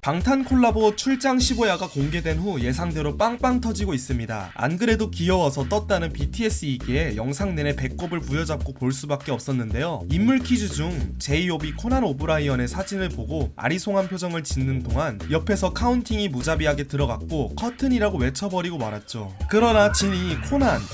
방탄 콜라보 출장 15야가 공개된 후 예상대로 빵빵 터지고 있습니다. 안 그래도 귀여워서 떴다는 BTS이기에 영상 내내 배꼽을 부여잡고 볼 수밖에 없었는데요. 인물 퀴즈 중 제이홉이 코난 오브라이언의 사진을 보고 아리송한 표정을 짓는 동안 옆에서 카운팅이 무자비하게 들어갔고 커튼이라고 외쳐버리고 말았죠. 그러나 진이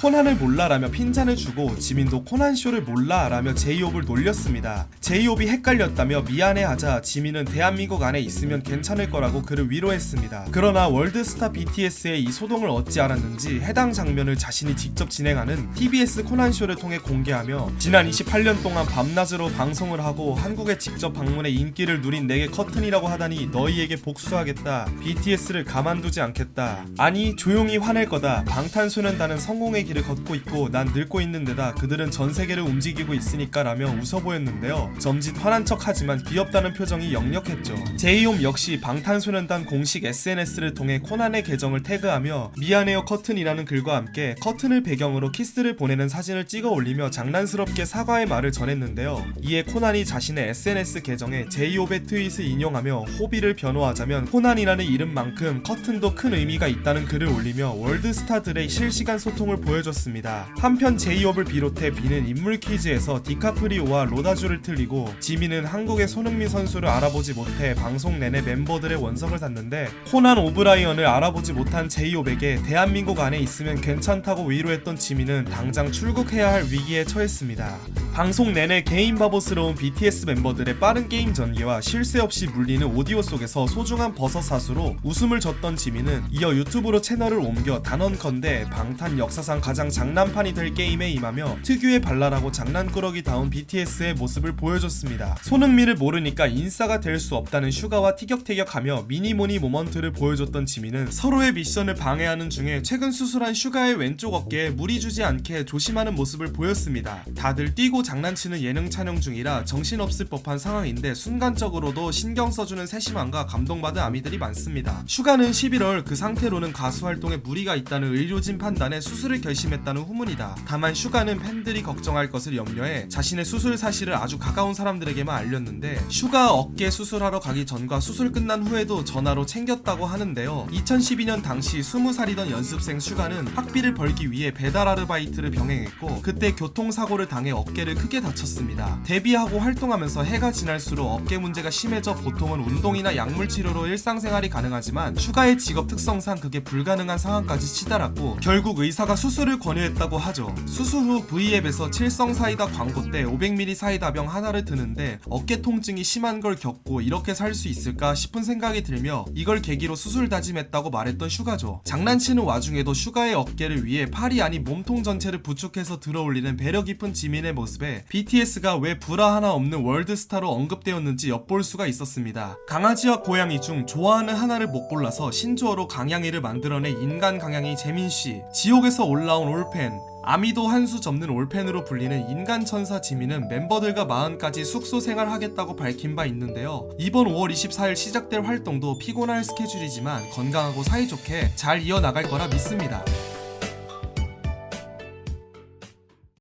코난을 몰라라며 핀잔을 주고 지민도 코난쇼를 몰라라며 제이홉을 놀렸습니다. 제이홉이 헷갈렸다며 미안해하자 지민은 대한민국 안에 있으면 괜찮을 거라고 그를 위로했습니다. 그러나 월드스타 BTS의 이 소동을 어찌 알았는지 해당 장면을 자신이 직접 진행하는 TBS 코난쇼를 통해 공개하며 지난 28년 동안 밤낮으로 방송을 하고 한국에 직접 방문해 인기를 누린 내게 커튼이라고 하다니 너희에게 복수하겠다. BTS를 가만두지 않겠다. 아니 조용히 화낼 거다. 방탄소년단은 성공의 길을 걷고 있고 난 늙고 있는 데다 그들은 전 세계를 움직이고 있으니까 라며 웃어 보였는데요. 점짓 화난 척 하지만 귀엽다는 표정이 역력했죠. 제이홉 역시 방탄소년단 공식 SNS를 통해 코난의 계정을 태그하며 미안해요 커튼이라는 글과 함께 커튼을 배경으로 키스를 보내는 사진을 찍어 올리며 장난스럽게 사과의 말을 전했는데요. 이에 코난이 자신의 SNS 계정에 제이홉의 트윗을 인용하며 호비를 변호하자면 코난이라는 이름만큼 커튼도 큰 의미가 있다는 글을 올리며 월드스타들의 실시간 소통을 보여줬습니다. 한편 제이홉을 비롯해 비는 인물 퀴즈에서 디카프리오와 로다주를 틀리고 지민은 한국의 손흥민 선수를 알아보지 못해 방송 내내 멤버들의 원성을 샀는데 코난 오브라이언을 알아보지 못한 제이홉에게 대한민국 안에 있으면 괜찮다고 위로했던 지민은 당장 출국해야 할 위기에 처했습니다. 방송 내내 개인 바보스러운 BTS 멤버들의 빠른 게임 전개와 쉴 새 없이 물리는 오디오 속에서 소중한 버섯 사수로 웃음을 줬던 지민은 이어 유튜브로 채널을 옮겨 단언컨대 방탄 역사상 가장 장난판이 될 게임에 임하며 특유의 발랄하고 장난꾸러기다운 BTS의 모습을 보여줬습니다. 손흥민을 모르니까 인싸가 될 수 없다는 슈가와 티격태격하며 미니모니 모먼트를 보여줬던 지민은 서로의 미션을 방해하는 중에 최근 수술한 슈가의 왼쪽 어깨에 무리 주지 않게 조심하는 모습을 보였습니다. 다들 뛰고 장난치는 예능 촬영 중이라 정신없을 법한 상황인데 순간적으로도 신경 써주는 세심함과 감동받은 아미들이 많습니다. 슈가는 11월 그 상태로는 가수 활동에 무리가 있다는 의료진 판단에 수술을 결심했다는 후문이다. 다만 슈가는 팬들이 걱정할 것을 염려해 자신의 수술 사실을 아주 가까운 사람들에게만 알렸는데 슈가 어깨 수술하러 가기 전과 수술 끝난 후에도 전화로 챙겼다고 하는데요. 2012년 당시 20살이던 연습생 슈가는 학비를 벌기 위해 배달 아르바이트를 병행했고 그때 교통사고를 당해 어깨를 크게 다쳤습니다. 데뷔하고 활동하면서 해가 지날수록 어깨 문제가 심해져 보통은 운동이나 약물 치료로 일상생활이 가능하지만 슈가의 직업 특성상 그게 불가능한 상황까지 치달았고 결국 의사가 수술을 권유했다고 하죠. 수술 후 V앱에서 칠성 사이다 광고 때 500ml 사이다병 하나를 드는데 어깨 통증이 심한 걸 겪고 이렇게 살 수 있을까 싶은 생각이 들며 이걸 계기로 수술 다짐했다고 말했던 슈가죠. 장난치는 와중에도 슈가의 어깨를 위해 팔이 아닌 몸통 전체를 부축해서 들어올리는 배려 깊은 지민의 모습에 BTS가 왜 불화 하나 없는 월드스타로 언급되었는지 엿볼 수가 있었습니다. 강아지와 고양이 중 좋아하는 하나를 못 골라서 신조어로 강양이를 만들어낸 인간 강양이 재민씨, 지옥에서 올라온 올펜, 아미도 한 수 접는 올펜으로 불리는 인간 천사 지민은 멤버들과 마흔까지 숙소 생활하겠다고 밝힌 바 있는데요. 이번 5월 24일 시작될 활동도 피곤할 스케줄이지만 건강하고 사이좋게 잘 이어나갈 거라 믿습니다.